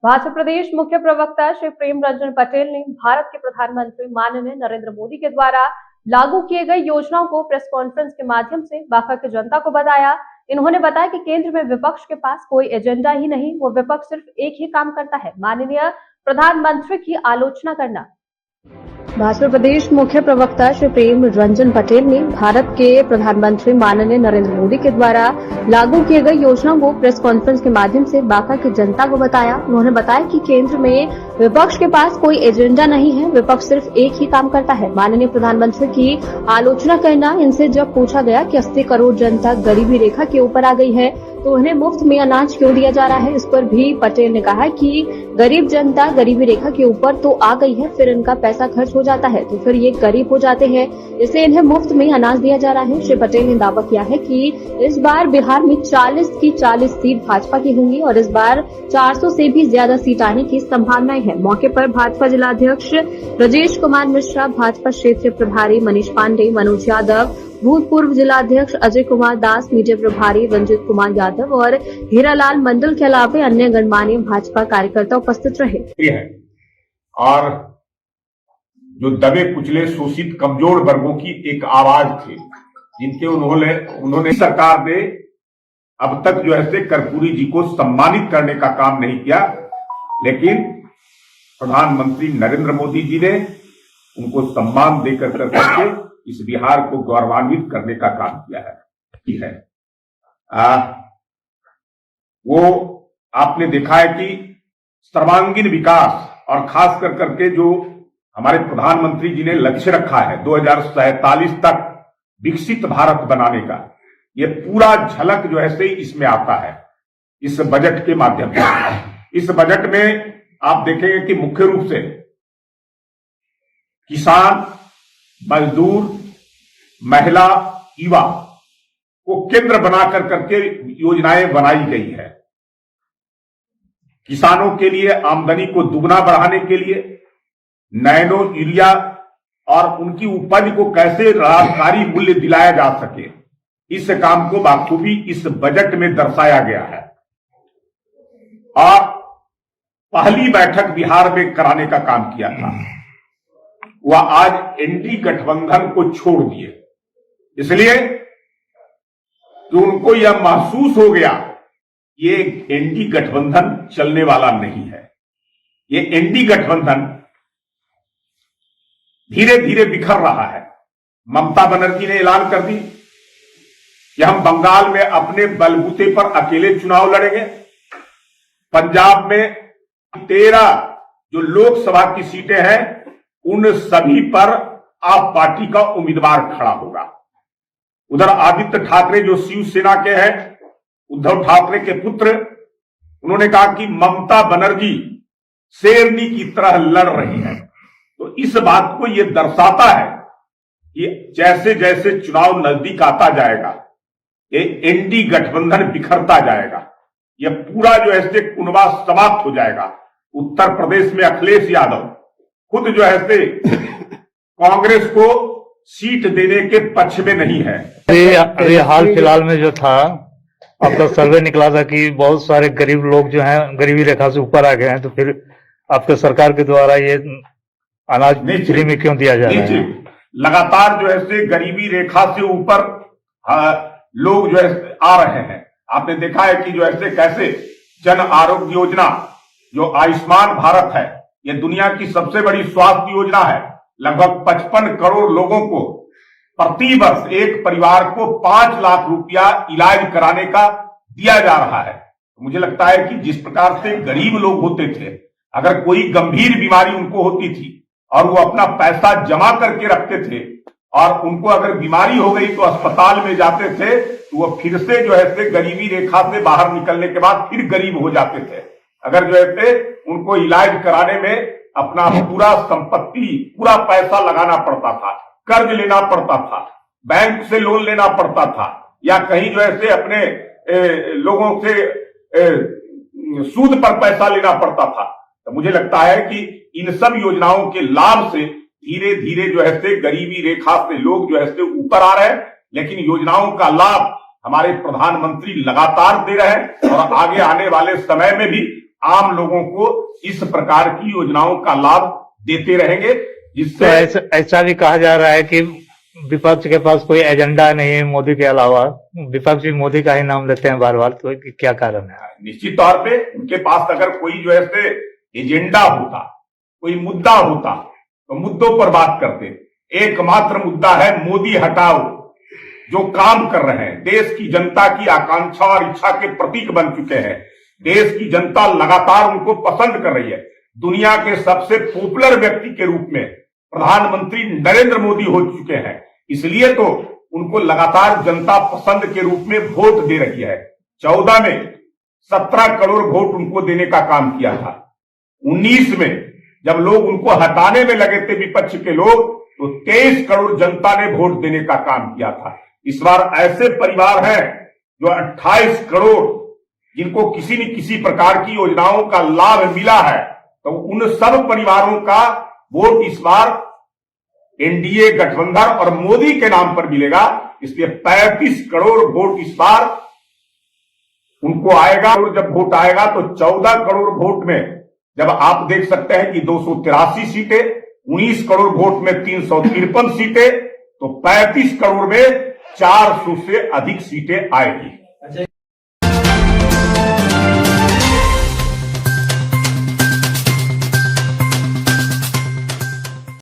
भाजपा प्रदेश मुख्य प्रवक्ता श्री प्रेम रंजन पटेल ने भारत के प्रधानमंत्री माननीय नरेंद्र मोदी के द्वारा लागू किए गए योजनाओं को प्रेस कॉन्फ्रेंस के माध्यम से बांका की जनता को बताया। इन्होंने बताया कि केंद्र में विपक्ष के पास कोई एजेंडा ही नहीं, वो विपक्ष सिर्फ एक ही काम करता है, माननीय प्रधानमंत्री की आलोचना करना। भाजपा प्रदेश मुख्य प्रवक्ता श्री प्रेम रंजन पटेल ने भारत के प्रधानमंत्री माननीय नरेंद्र मोदी के द्वारा लागू किए गए योजनाओं को प्रेस कॉन्फ्रेंस के माध्यम से बांका की जनता को बताया। उन्होंने बताया कि केंद्र में विपक्ष के पास कोई एजेंडा नहीं है, विपक्ष सिर्फ एक ही काम करता है, माननीय प्रधानमंत्री की आलोचना करना। इनसे जब पूछा गया कि 80 करोड़ जनता गरीबी रेखा के ऊपर आ गई है तो उन्हें मुफ्त में अनाज क्यों दिया जा रहा है, इस पर भी पटेल ने कहा कि गरीब जनता गरीबी रेखा के ऊपर तो आ गई है, फिर इनका पैसा खर्च हो जाता है तो फिर ये गरीब हो जाते हैं, इसलिए इन्हें मुफ्त में अनाज दिया जा रहा है। श्री पटेल ने दावा किया है कि इस बार बिहार में 40 की 40 सीट भाजपा की होंगी और इस बार 400 से भी ज्यादा सीट आने की संभावनाएं हैं। मौके पर भाजपा जिलाध्यक्ष राजेश कुमार मिश्रा, भाजपा क्षेत्रीय प्रभारी मनीष पांडे, मनोज यादव, भूतपूर्व जिलाध्यक्ष अजय कुमार दास, मीडिया प्रभारी रंजित कुमार यादव और हीरालाल मंडल के अलावा अन्य गणमान्य भाजपा कार्यकर्ता उपस्थित रहे। और जो दबे कुचले शोषित कमजोर वर्गों की एक आवाज थी, जिनके उन्होंने सरकार ने अब तक जो है कर्पूरी जी को सम्मानित करने का काम नहीं किया, लेकिन प्रधानमंत्री नरेंद्र मोदी जी ने उनको सम्मान देकर करके इस बिहार को गौरवान्वित करने का काम किया है। वो आपने देखा है कि सर्वांगीण विकास और खास कर करके जो हमारे प्रधानमंत्री जी ने लक्ष्य रखा है 2047 तक विकसित भारत बनाने का, ये पूरा झलक जो है इसमें आता है इस बजट के माध्यम से। इस बजट में आप देखेंगे कि मुख्य रूप से किसान, मजदूर, महिला, युवा को केंद्र बनाकर करके योजनाएं बनाई गई है। किसानों के लिए आमदनी को दुगना बढ़ाने के लिए नैनो यूरिया और उनकी उपज को कैसे लाभकारी मूल्य दिलाया जा सके, इस काम को बाखूबी इस बजट में दर्शाया गया है। और पहली बैठक बिहार में कराने का काम किया था, वह आज एनडी गठबंधन को छोड़ दिए, इसलिए कि उनको यह महसूस हो गया ये एनडी गठबंधन चलने वाला नहीं है। ये एनडी गठबंधन धीरे धीरे बिखर रहा है। ममता बनर्जी ने ऐलान कर दी कि हम बंगाल में अपने बलबूते पर अकेले चुनाव लड़ेंगे। पंजाब में 13 जो लोकसभा की सीटें हैं उन सभी पर आप पार्टी का उम्मीदवार खड़ा होगा। उधर आदित्य ठाकरे जो शिवसेना के हैं, उद्धव ठाकरे के पुत्र, उन्होंने कहा कि ममता बनर्जी शेरनी की तरह लड़ रही है। तो इस बात को यह दर्शाता है कि जैसे जैसे चुनाव नजदीक आता जाएगा ये एनडी गठबंधन बिखरता जाएगा, यह पूरा जो है कुनबा समाप्त हो जाएगा। उत्तर प्रदेश में अखिलेश यादव खुद जो है कांग्रेस को सीट देने के पक्ष में नहीं है। अभी हाल फिलहाल में जो था आपका सर्वे निकला था कि बहुत सारे गरीब लोग जो हैं गरीबी रेखा से ऊपर आ गए हैं, तो फिर आपके सरकार के द्वारा ये अनाज फ्री में क्यों दिया जा रहा है? लगातार जो है गरीबी रेखा से ऊपर लोग जो है आ रहे हैं। आपने देखा है कि जो है कैसे जन आरोग्य योजना जो आयुष्मान भारत है, यह दुनिया की सबसे बड़ी स्वास्थ्य योजना है। लगभग 55 करोड़ लोगों को प्रति वर्ष एक परिवार को 5 लाख रुपया इलाज कराने का दिया जा रहा है। तो मुझे लगता है कि जिस प्रकार से गरीब लोग होते थे, अगर कोई गंभीर बीमारी उनको होती थी और वो अपना पैसा जमा करके रखते थे और उनको अगर बीमारी हो गई तो अस्पताल में जाते थे, तो वो फिर से जो है गरीबी रेखा से बाहर निकलने के बाद फिर गरीब हो जाते थे। अगर जो है उनको इलाज कराने में अपना पूरा संपत्ति, पूरा पैसा लगाना पड़ता था, कर्ज लेना पड़ता था, बैंक से लोन लेना पड़ता था, या कहीं जो है अपने लोगों से सूद पर पैसा लेना पड़ता था। तो मुझे लगता है कि इन सब योजनाओं के लाभ से धीरे धीरे जो है गरीबी रेखा से लोग जो है ऊपर आ रहे हैं, लेकिन योजनाओं का लाभ हमारे प्रधानमंत्री लगातार दे रहे हैं और आगे आने वाले समय में भी आम लोगों को इस प्रकार की योजनाओं का लाभ देते रहेंगे, तो जिससे ऐसा भी कहा जा रहा है कि विपक्ष के पास कोई एजेंडा नहीं है मोदी के अलावा, विपक्ष भी मोदी का ही नाम लेते हैं बार बार, तो क्या कारण है? निश्चित तौर पे उनके पास अगर कोई जो है एजेंडा होता, कोई मुद्दा होता तो मुद्दों पर बात करते। एकमात्र मुद्दा है मोदी हटाओ। जो काम कर रहे हैं, देश की जनता की आकांक्षा और इच्छा के प्रतीक बन चुके हैं। देश की जनता लगातार उनको पसंद कर रही है। दुनिया के सबसे पॉपुलर व्यक्ति के रूप में प्रधानमंत्री नरेंद्र मोदी हो चुके हैं, इसलिए तो उनको लगातार जनता पसंद के रूप में वोट दे रही है। 14 में 17 करोड़ वोट उनको देने का काम किया था। 19 में जब लोग उनको हटाने में लगे थे विपक्ष के लोग, तो 23 करोड़ जनता ने वोट देने का काम किया था। इस बार ऐसे परिवार हैं जो 28 करोड़ जिनको किसी न किसी प्रकार की योजनाओं का लाभ मिला है, तो उन सब परिवारों का वोट इस बार एनडीए गठबंधन और मोदी के नाम पर मिलेगा। इसलिए 35 करोड़ वोट इस बार उनको आएगा। और जब वोट आएगा तो 14 करोड़ वोट में जब आप देख सकते हैं कि 283 सीटें, 19 करोड़ वोट में 353 सीटें, तो 35 करोड़ में 400 से अधिक सीटें आएगी।